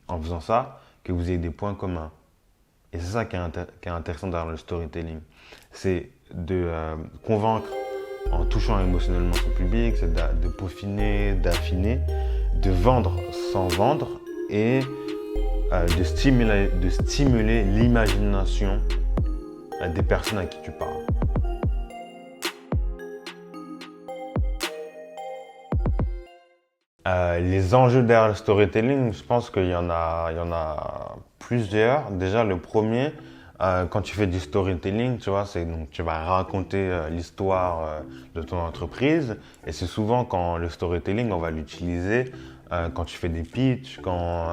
en faisant ça, que vous ayez des points communs. Et c'est ça qui est intéressant dans le storytelling. C'est de convaincre en touchant émotionnellement son public, c'est de peaufiner, d'affiner, de vendre sans vendre et de stimuler l'imagination des personnes à qui tu parles. Les enjeux derrière le storytelling, je pense il y en a plusieurs. Déjà, le premier, quand tu fais du storytelling, tu vois, c'est donc tu vas raconter l'histoire de ton entreprise. Et c'est souvent quand le storytelling, on va l'utiliser quand tu fais des pitchs, quand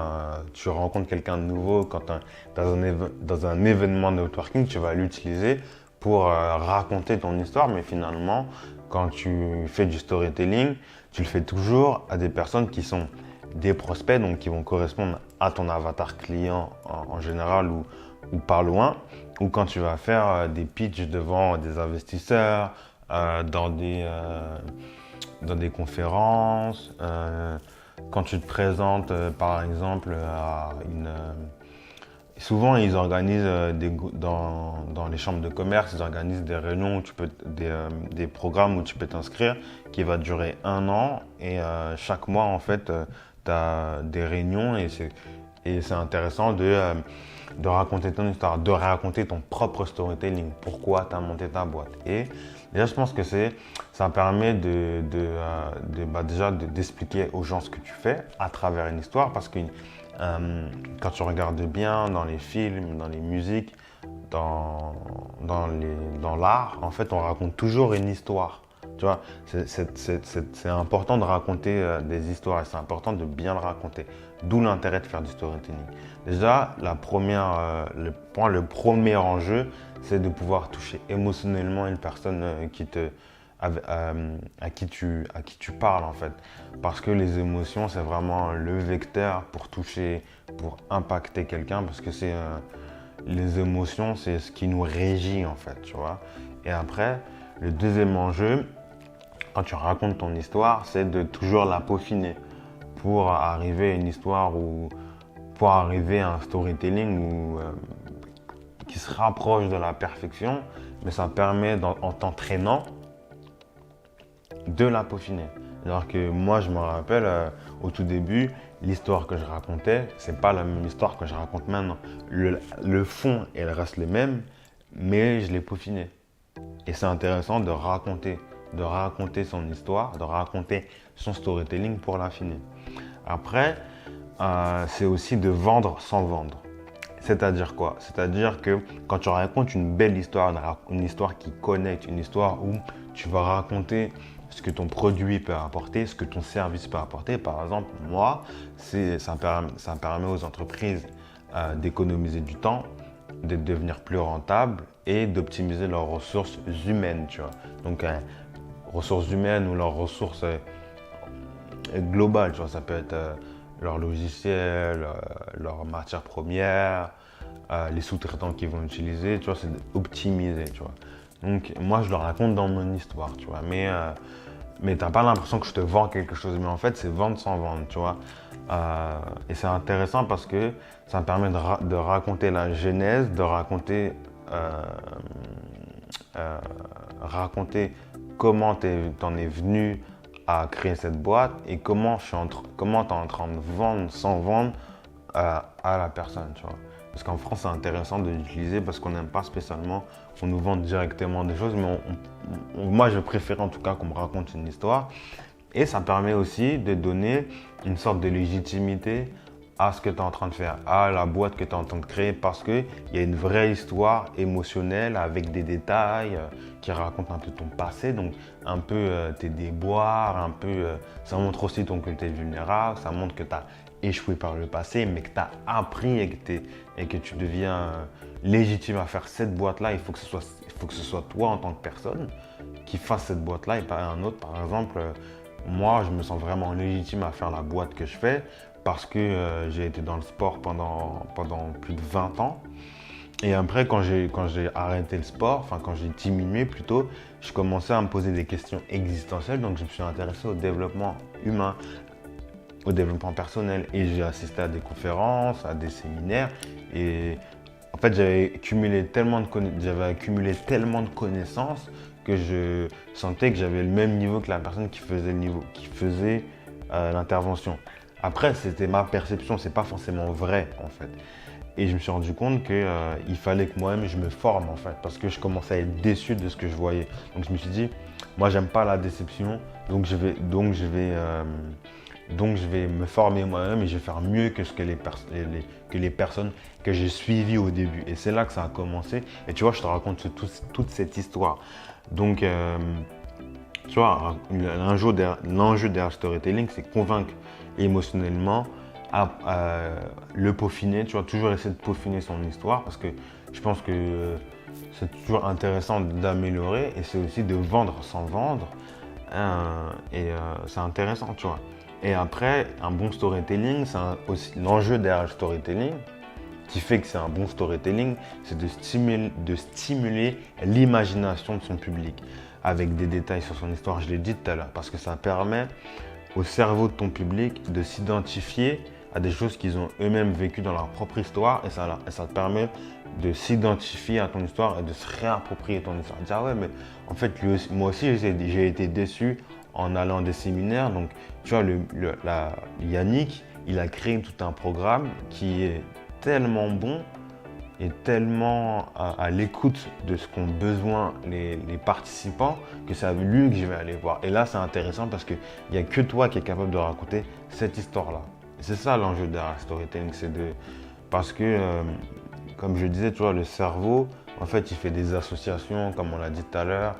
tu rencontres quelqu'un de nouveau, quand tu dans un événement de networking, tu vas l'utiliser pour raconter ton histoire. Mais finalement, quand tu fais du storytelling, tu le fais toujours à des personnes qui sont des prospects, donc qui vont correspondre à ton avatar client en général ou par loin, ou quand tu vas faire des pitchs devant des investisseurs, dans des conférences, quand tu te présentes par exemple à une... Souvent, ils organisent dans les chambres de commerce, ils organisent des réunions où des programmes où tu peux t'inscrire qui va durer 1 an et chaque mois en fait, tu as des réunions et c'est intéressant de raconter ton histoire, de raconter ton propre storytelling, pourquoi tu as monté ta boîte. Et déjà, je pense que ça permet déjà d'expliquer aux gens ce que tu fais à travers une histoire parce que quand tu regardes bien dans les films, dans les musiques, dans l'art, en fait, on raconte toujours une histoire. Tu vois, c'est important de raconter des histoires et c'est important de bien le raconter. D'où l'intérêt de faire du storytelling. Déjà, le premier enjeu, c'est de pouvoir toucher émotionnellement une personne à qui tu parles en fait. Parce que les émotions, c'est vraiment le vecteur pour toucher, pour impacter quelqu'un, parce que les émotions, c'est ce qui nous régit en fait, tu vois. Et après, le deuxième enjeu, quand tu racontes ton histoire, c'est de toujours la peaufiner pour arriver à une histoire pour arriver à un storytelling qui se rapproche de la perfection, mais ça permet en t'entraînant de la peaufiner. Alors que moi, je me rappelle, au tout début, l'histoire que je racontais, c'est pas la même histoire que je raconte maintenant. Le fond, elle reste le même, mais je l'ai peaufiné. Et c'est intéressant de raconter son histoire, de raconter son storytelling pour l'affiner. Après, c'est aussi de vendre sans vendre. C'est-à-dire quoi? C'est-à-dire que quand tu racontes une belle histoire, une histoire qui connecte, une histoire où tu vas raconter ce que ton produit peut apporter, ce que ton service peut apporter. Par exemple, moi, ça permet aux entreprises d'économiser du temps, de devenir plus rentables et d'optimiser leurs ressources humaines, tu vois. Donc, ressources humaines ou leurs ressources globales, tu vois. Ça peut être leur logiciel, leurs matières premières, les sous-traitants qu'ils vont utiliser, tu vois, c'est optimisé, tu vois. Donc, moi, je le raconte dans mon histoire, tu vois. Mais t'as pas l'impression que je te vends quelque chose. Mais en fait, c'est vendre sans vendre, tu vois. Et c'est intéressant parce que ça me permet de raconter la genèse, de raconter comment t'en es venu à créer cette boîte et comment t'es en train de vendre sans vendre à la personne, tu vois. Parce qu'en France, c'est intéressant de l'utiliser parce qu'on n'aime pas spécialement qu'on nous vende directement des choses, mais moi, je préfère en tout cas qu'on me raconte une histoire. Et ça permet aussi de donner une sorte de légitimité à ce que tu es en train de faire, à la boîte que tu es en train de créer, parce qu'il y a une vraie histoire émotionnelle avec des détails qui racontent un peu ton passé, donc un peu tes déboires, ça montre aussi ton côté vulnérable, ça montre que tu as échoué par le passé, mais que tu as appris et que tu deviens légitime à faire cette boîte-là. Il faut que ce soit toi en tant que personne qui fasse cette boîte-là et pas un autre. Par exemple, moi, je me sens vraiment légitime à faire la boîte que je fais parce que j'ai été dans le sport pendant plus de 20 ans. Et après, quand j'ai arrêté le sport, enfin quand j'ai diminué plutôt, je commençais à me poser des questions existentielles. Donc, je me suis intéressé au développement humain, au développement personnel. Et j'ai assisté à des conférences, à des séminaires. Et en fait, j'avais accumulé tellement de connaissances que je sentais que j'avais le même niveau que la personne qui faisait l'intervention. Après, c'était ma perception, c'est pas forcément vrai en fait. Et je me suis rendu compte qu'il fallait que moi-même je me forme en fait, parce que je commençais à être déçu de ce que je voyais. Donc je me suis dit, moi j'aime pas la déception, donc je vais me former moi-même et je vais faire mieux que ce que les personnes que j'ai suivies au début. Et c'est là que ça a commencé. Et tu vois, je te raconte toute cette histoire. Donc, tu vois, l'enjeu derrière le storytelling, c'est convaincre émotionnellement, le peaufiner, tu vois, toujours essayer de peaufiner son histoire parce que je pense que c'est toujours intéressant d'améliorer et c'est aussi de vendre sans vendre. C'est intéressant, tu vois. Et après, un bon storytelling, c'est aussi l'enjeu derrière le storytelling qui fait que c'est un bon storytelling, c'est de stimuler l'imagination de son public avec des détails sur son histoire, je l'ai dit tout à l'heure, parce que ça permet au cerveau de ton public de s'identifier à des choses qu'ils ont eux-mêmes vécues dans leur propre histoire et ça te permet de s'identifier à ton histoire et de se réapproprier ton histoire. Dire, ah ouais, mais en fait, moi aussi, j'ai été déçu en allant à des séminaires. Donc, tu vois, Yannick, il a créé tout un programme qui est tellement bon et tellement à l'écoute de ce qu'ont besoin les participants que c'est avec lui que je vais aller voir. Et là, c'est intéressant parce qu'il n'y a que toi qui es capable de raconter cette histoire-là. Et c'est ça l'enjeu derrière le storytelling, parce que, comme je disais, tu vois, le cerveau, en fait, il fait des associations, comme on l'a dit tout à l'heure.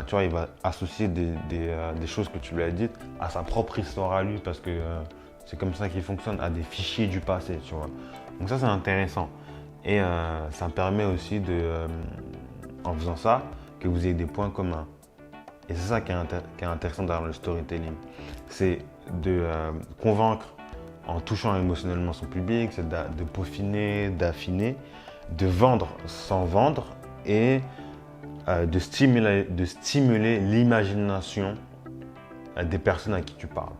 Tu vois, il va associer des choses que tu lui as dites à sa propre histoire à lui parce que c'est comme ça qu'il fonctionne, à des fichiers du passé, tu vois. Donc ça, c'est intéressant. Et ça permet aussi, en faisant ça, que vous ayez des points communs. Et c'est ça qui est intéressant dans le storytelling. C'est de convaincre en touchant émotionnellement son public, c'est de peaufiner, d'affiner, de vendre sans vendre et de stimuler l'imagination des personnes à qui tu parles.